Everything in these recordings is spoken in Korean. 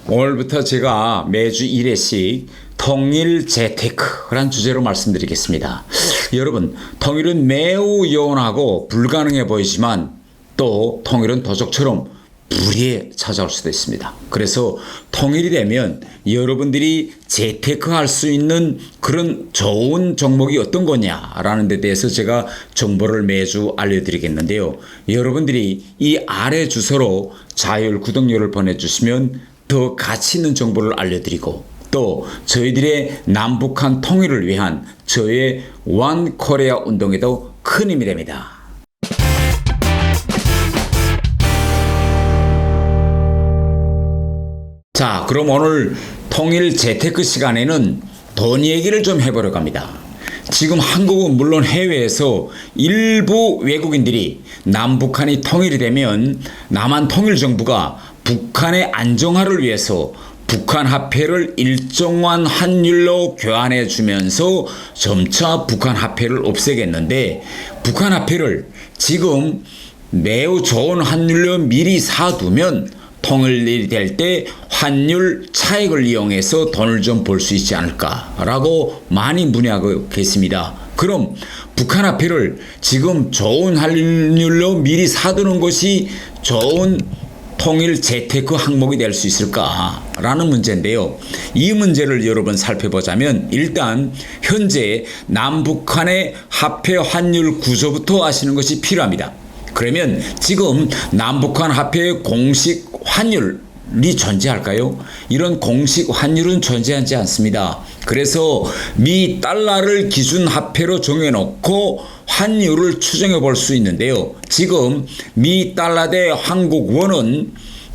오늘부터 제가 매주 1회씩 통일 재테크라는 주제로 말씀드리겠습니다. 여러분, 통일은 매우 영원하고 불가능해 보이지만 또 통일은 도적처럼 불의에 찾아올 수도 있습니다. 그래서 통일이 되면 여러분들이 재테크할 수 있는 그런 좋은 종목이 어떤 거냐라는 데 대해서 제가 정보를 매주 알려드리겠는데요. 여러분들이 이 아래 주소로 자율 구독료를 보내주시면 더 가치 있는 정보를 알려드리고 또 저희들의 남북한 통일을 위한 저의 원 코리아 운동에도 큰 힘이 됩니다. 자, 그럼 오늘 통일 재테크 시간에는 돈 얘기를 좀 해보려고 합니다. 지금 한국은 물론 해외에서 일부 외국인들이 남북한이 통일이 되면 남한 통일정부가 북한의 안정화를 위해서 북한 화폐를 일정한 환율로 교환해 주면서 점차 북한 화폐를 없애겠는데, 북한 화폐를 지금 매우 좋은 환율로 미리 사두면 통일이 될 때 환율 차익을 이용해서 돈을 좀 벌 수 있지 않을까라고 많이 문의하고 계십니다. 그럼 북한 화폐를 지금 좋은 환율로 미리 사두는 것이 좋은 통일 재테크 항목이 될 수 있을까라는 문제인데요. 이 문제를 여러 번 살펴보자면 일단 현재 남북한의 화폐 환율 구조부터 아시는 것이 필요합니다. 그러면 지금 남북한 화폐의 공식 환율이 존재할까요? 이런 공식 환율은 존재하지 않습니다. 그래서 미 달러를 기준 화폐로 정해놓고 환율을 추정해 볼 수 있는데요. 지금 미 달러 대 한국 원은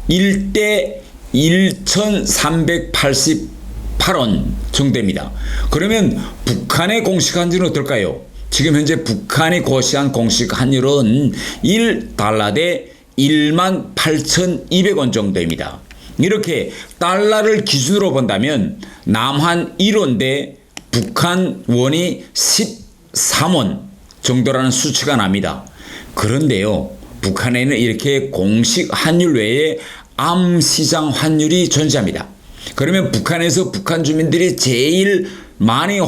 1대 1388원 정도입니다. 그러면 북한의 공식 환율은 어떨까요? 지금 현재 북한이 고시한 공식 환율은 1달러 대 18,200원 정도입니다. 이렇게 달러를 기준으로 본다면 남한 1원 대 북한 원이 13원 정도라는 수치가 납니다. 그런데요, 북한에는 이렇게 공식 환율 외에 암시장 환율이 존재합니다. 그러면 북한에서 북한 주민들이 제일 많이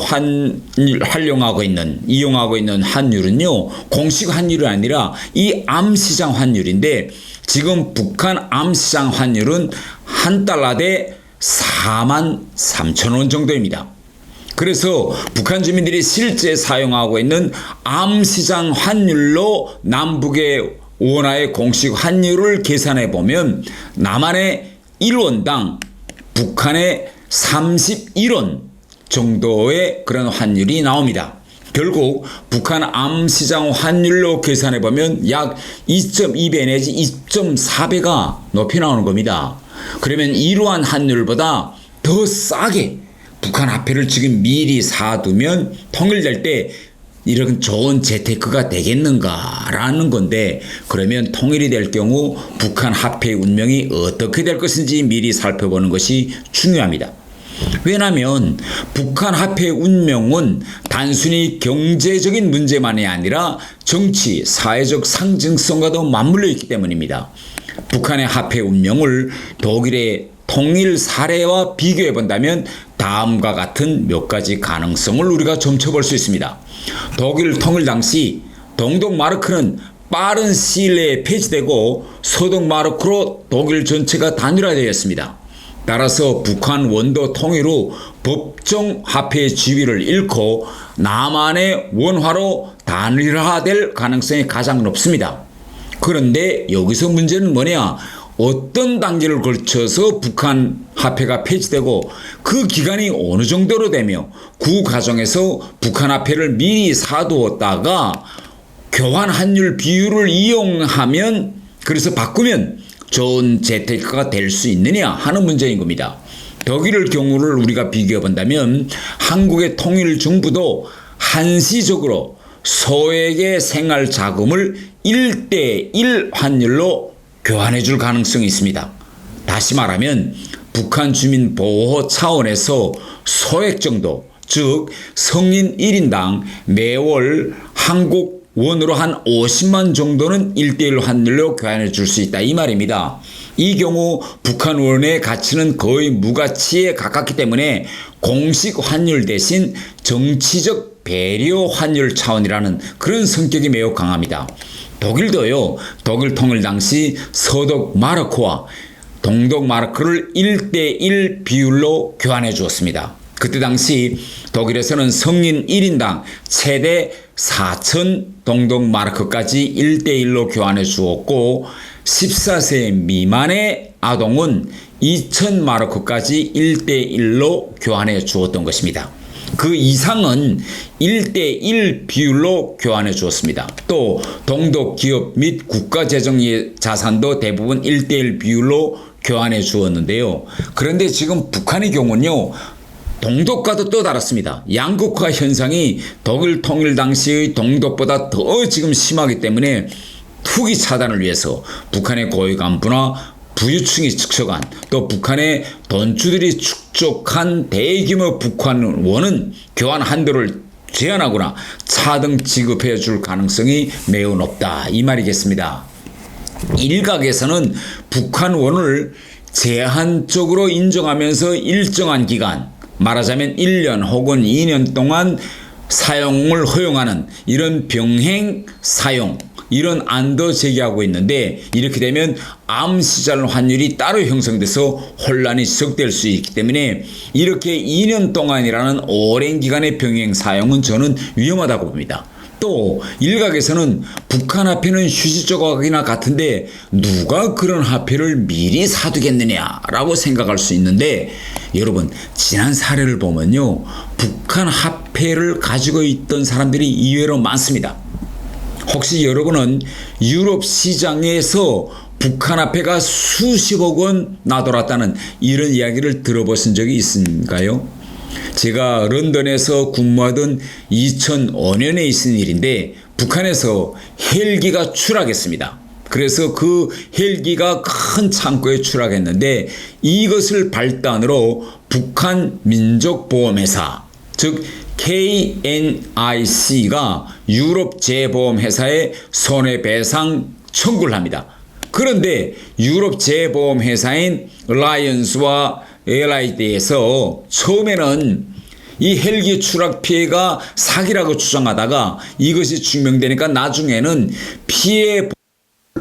이용하고 있는 환율은요, 공식 환율이 아니라 이 암시장 환율인데, 지금 북한 암시장 환율은 한 달러 대 43,000원 정도입니다. 그래서 북한 주민들이 실제 사용하고 있는 암시장 환율로 남북의 원화의 공식 환율을 계산해 보면 남한의 1원당 북한의 31원 정도의 그런 환율이 나옵니다. 결국 북한 암시장 환율로 계산해 보면 약 2.2배 내지 2.4배가 높이 나오는 겁니다. 그러면 이러한 환율보다 더 싸게 북한 화폐를 지금 미리 사두면 통일될 때 이런 좋은 재테크가 되겠는가라는 건데, 그러면 통일이 될 경우 북한 화폐의 운명이 어떻게 될 것인지 미리 살펴보는 것이 중요합니다. 왜냐하면 북한 화폐의 운명은 단순히 경제적인 문제만이 아니라 정치, 사회적 상징성과도 맞물려 있기 때문입니다. 북한의 화폐 운명을 독일의 통일 사례와 비교해 본다면 다음과 같은 몇 가지 가능성을 우리가 점쳐볼 수 있습니다. 독일 통일 당시 동독 마르크는 빠른 시일 내에 폐지되고 서독 마르크로 독일 전체가 단일화되었습니다. 따라서 북한 원도 통일 후 법정 화폐의 지위를 잃고 남한의 원화로 단일화될 가능성이 가장 높습니다. 그런데 여기서 문제는 뭐냐? 어떤 단계를 걸쳐서 북한 화폐가 폐지되고 그 기간이 어느 정도로 되며 그 과정에서 북한 화폐를 미리 사두었다가 교환 환율 비율을 이용하면, 그래서 바꾸면 좋은 재테크가 될 수 있느냐 하는 문제인 겁니다. 독일의 경우를 우리가 비교해 본다면 한국의 통일 정부도 한시적으로 소액의 생활 자금을 1대1 환율로 교환해 줄 가능성이 있습니다. 다시 말하면 북한 주민 보호 차원에서 소액 정도, 즉 성인 1인당 매월 한국 원으로 한 50만 정도는 1대1 환율로 교환해 줄 수 있다, 이 말입니다. 이 경우 북한 원의 가치는 거의 무가치에 가깝기 때문에 공식 환율 대신 정치적 배려 환율 차원이라는 그런 성격이 매우 강합니다. 독일도요, 독일 통일 당시 서독 마르크와 동독 마르크를 1대1 비율로 교환해 주었습니다. 그때 당시 독일에서는 성인 1인당 최대 4,000 동독 마르크까지 1대1로 교환해 주었고 14세 미만의 아동은 2,000 마르크까지 1대1로 교환해 주었던 것입니다. 그 이상은 1대1 비율로 교환해 주었습니다. 또 동독 기업 및 국가 재정 자산도 대부분 1대1 비율로 교환해 주었는데요. 그런데 지금 북한의 경우는요, 동독과도 또 다릅니다. 양극화 현상이 독일 통일 당시의 동독보다 더 지금 심하기 때문에 투기 차단을 위해서 북한의 고위 간부나 부유층이 축적한, 또 북한의 돈주들이 축적한 대규모 북한 원은 교환 한도를 제한하거나 차등 지급해 줄 가능성이 매우 높다, 이 말이겠습니다. 일각에서는 북한 원을 제한적으로 인정하면서 일정한 기간, 말하자면 1년 혹은 2년 동안 사용을 허용하는 이런 병행 사용, 이런 안도 제기하고 있는데, 이렇게 되면 암시장 환율이 따로 형성돼서 혼란이 지속될 수 있기 때문에 이렇게 2년 동안이라는 오랜 기간의 병행 사용은 저는 위험하다고 봅니다. 또 일각에서는 북한 화폐는 휴지 조각이나 같은데 누가 그런 화폐를 미리 사두겠느냐라고 생각할 수 있는데, 여러분 지난 사례를 보면요, 북한 화폐를 가지고 있던 사람들이 의외로 많습니다. 혹시 여러분은 유럽 시장에서 북한 화폐가 수십억 원 나돌았다는 이런 이야기를 들어보신 적이 있으신가요? 제가 런던에서 근무하던 2005년에 있은 일인데, 북한에서 헬기가 추락했습니다. 그래서 그 헬기가 큰 창고에 추락했는데, 이것을 발단으로 북한 민족보험회사, 즉 KNIC가 유럽 재보험회사에 손해배상 청구를 합니다. 그런데 유럽 재보험회사인 라이언스와 LID에서 처음에는 이 헬기 추락 피해가 사기라고 주장하다가 이것이 증명되니까 나중에는 피해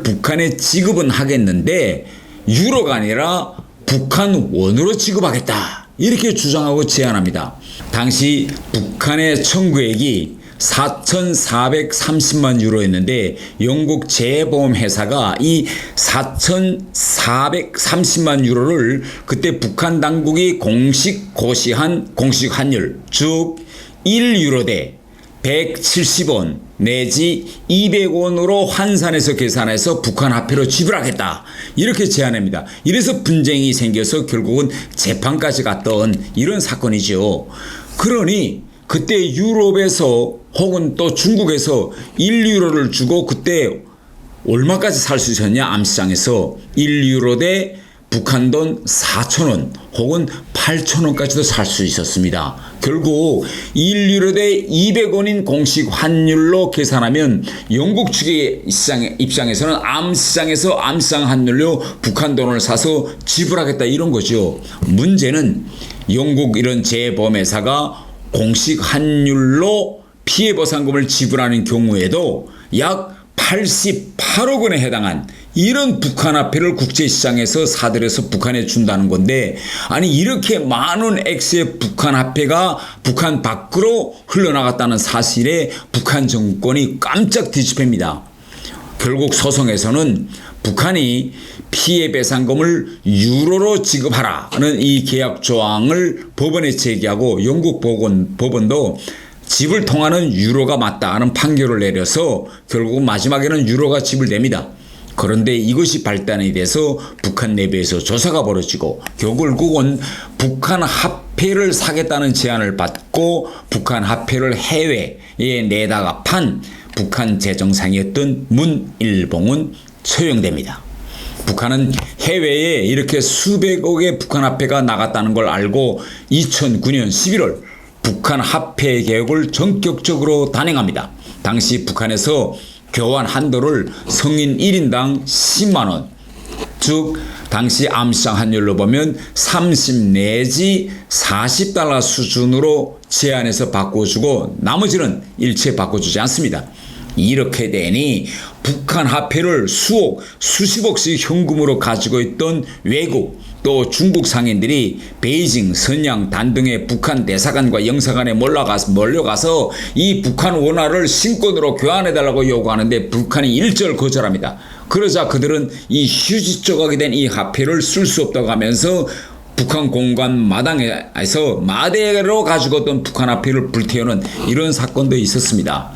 북한에 지급은 하겠는데 유로가 아니라 북한 원으로 지급하겠다, 이렇게 주장하고 제안합니다. 당시 북한의 청구액이 4,430만 유로였는데 영국 재보험회사가 이 4,430만 유로를 그때 북한 당국이 공식 고시한 공식 환율, 즉 1유로 대 170원 내지 200원으로 환산해서 계산해서 북한 화폐로 지불하겠다, 이렇게 제안합니다. 이래서 분쟁이 생겨서 결국은 재판까지 갔던 이런 사건이죠. 그러니 그때 유럽에서 혹은 또 중국에서 1유로를 주고 그때 얼마까지 살 수 있었냐, 암시장에서 1유로 대 북한 돈 4,000원 혹은 8,000원까지도 살 수 있었습니다. 결국 1유로 대 200원인 공식 환율로 계산하면 영국 측의 입장에서는 암시장에서 암시장 환율로 북한 돈을 사서 지불하겠다, 이런 거죠. 문제는 영국 이런 재보험회사가 공식 환율로 피해보상금을 지불하는 경우에도 약 88억 원에 해당한 이런 북한 화폐를 국제시장에서 사들여서 북한에 준다는 건데, 아니 이렇게 많은 액수의 북한 화폐가 북한 밖으로 흘러나갔다는 사실에 북한 정권이 깜짝 뒤집힙니다. 결국 소송에서는 북한이 피해배상금을 유로로 지급하라는 이 계약 조항을 법원에 제기하고 영국 법원도 집을 통하는 유로가 맞다는 판결을 내려서 결국 마지막에는 유로가 지불됩니다. 그런데 이것이 발단이 돼서 북한 내부에서 조사가 벌어지고 결국은 북한 화폐를 사겠다는 제안을 받고 북한 화폐를 해외에 내다가 판 북한 재정상이었던 문일봉은 처형됩니다. 북한은 해외에 이렇게 수백억의 북한 화폐가 나갔다는 걸 알고 2009년 11월 북한 화폐 개혁을 전격적으로 단행합니다. 당시 북한에서 교환 한도를 성인 1인당 10만 원, 즉 당시 암시장 환율로 보면 30 내지 40달러 수준으로 제한해서 바꿔주고 나머지는 일체 바꿔주지 않습니다. 이렇게 되니 북한 화폐를 수십억씩 현금으로 가지고 있던 외국 또 중국 상인들이 베이징, 선양, 단둥의 북한 대사관과 영사관에 몰려가서 이 북한 원화를 신권으로 교환해달라고 요구하는데 북한이 일절 거절합니다. 그러자 그들은 이 휴지 조각이 된 이 화폐를 쓸 수 없다고 하면서 북한 공관 마당에서 마대로 가지고 있던 북한 화폐를 불태우는 이런 사건도 있었습니다.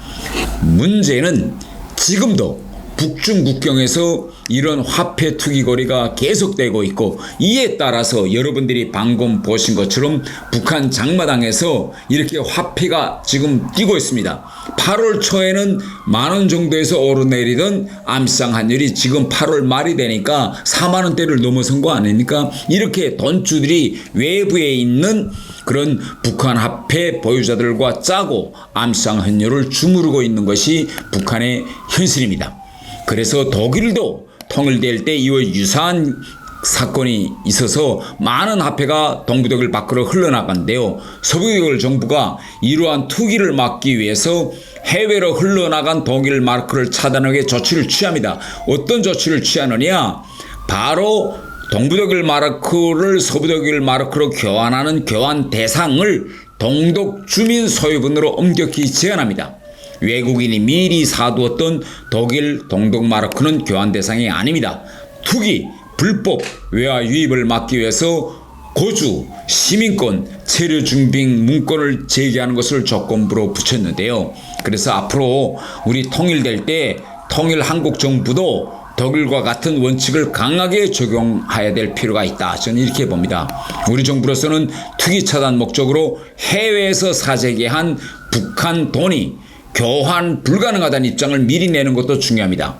문제는 지금도 북중 국경에서 이런 화폐 투기 거리가 계속되고 있고, 이에 따라서 여러분들이 방금 보신 것처럼 북한 장마당에서 이렇게 화폐가 지금 뛰고 있습니다. 8월 초에는 10,000원 정도에서 오르내리던 암시장 환율이 지금 8월 말이 되니까 40,000원대를 넘어선 거 아닙니까? 이렇게 돈주들이 외부에 있는 그런 북한 화폐 보유자들과 짜고 암시장 환율을 주무르고 있는 것이 북한의 현실입니다. 그래서 독일도 통일될 때 이와 유사한 사건이 있어서 많은 화폐가 동부독일 밖으로 흘러나간대요. 서부독일 정부가 이러한 투기를 막기 위해서 해외로 흘러나간 독일 마르크를 차단하게 조치를 취합니다. 어떤 조치를 취하느냐? 바로 동부독일 마르크를 서부독일 마르크로 교환하는 교환 대상을 동독 주민 소유분으로 엄격히 제한합니다. 외국인이 미리 사두었던 독일 동독 마르크는 교환 대상이 아닙니다. 투기, 불법 외화 유입을 막기 위해서 거주, 시민권, 체류 증빙 문건을 제기하는 것을 조건부로 붙였는데요. 그래서 앞으로 우리 통일될 때 통일 한국 정부도 독일과 같은 원칙을 강하게 적용해야 될 필요가 있다. 저는 이렇게 봅니다. 우리 정부로서는 투기 차단 목적으로 해외에서 사재기한 북한 돈이 교환 불가능하다는 입장을 미리 내는 것도 중요합니다.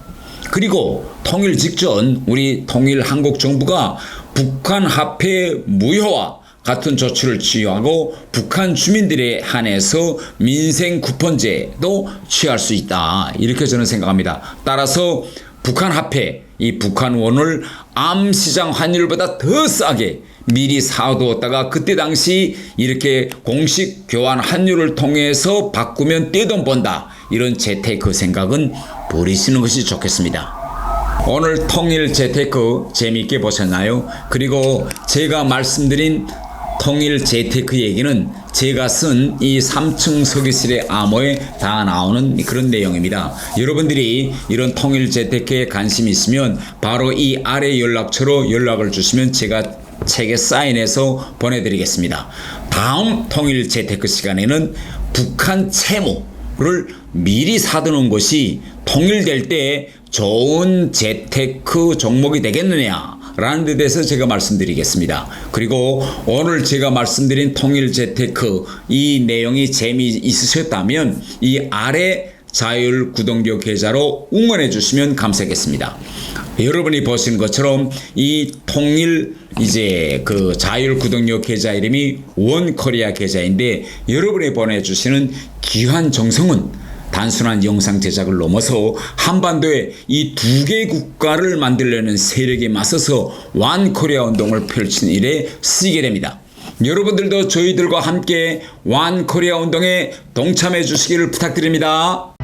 그리고 통일 직전 우리 통일 한국 정부가 북한 화폐 무효화 같은 조치를 취하고 북한 주민들에 한해서 민생 쿠폰제도 취할 수 있다. 이렇게 저는 생각합니다. 따라서 북한 화폐, 이 북한 원을 암시장 환율보다 더 싸게 미리 사두었다가 그때 당시 이렇게 공식 교환 환율을 통해서 바꾸면 떼돈 번다. 이런 재테크 생각은 버리시는 것이 좋겠습니다. 오늘 통일 재테크 재미있게 보셨나요? 그리고 제가 말씀드린 통일 재테크 얘기는 제가 쓴 이 3층 서기실의 암호에 다 나오는 그런 내용입니다. 여러분들이 이런 통일 재테크에 관심이 있으면 바로 이 아래 연락처로 연락을 주시면 제가 책에 사인해서 보내드리겠습니다. 다음 통일 재테크 시간에는 북한 채무를 미리 사두는 것이 통일될 때 좋은 재테크 종목이 되겠느냐 라는 데 대해서 제가 말씀드리겠습니다. 그리고 오늘 제가 말씀드린 통일 재테크 이 내용이 재미있으셨다면 이 아래 자율 구독료 계좌로 응원해 주시면 감사하겠습니다. 여러분이 보신 것처럼 이 통일 그 자율 구독료 계좌 이름이 원코리아 계좌인데, 여러분이 보내주시는 귀한 정성은 단순한 영상 제작을 넘어서 한반도에 이 두 개 국가를 만들려는 세력에 맞서서 완코리아 운동을 펼친 일에 쓰이게 됩니다. 여러분들도 저희들과 함께 완코리아 운동에 동참해 주시기를 부탁드립니다.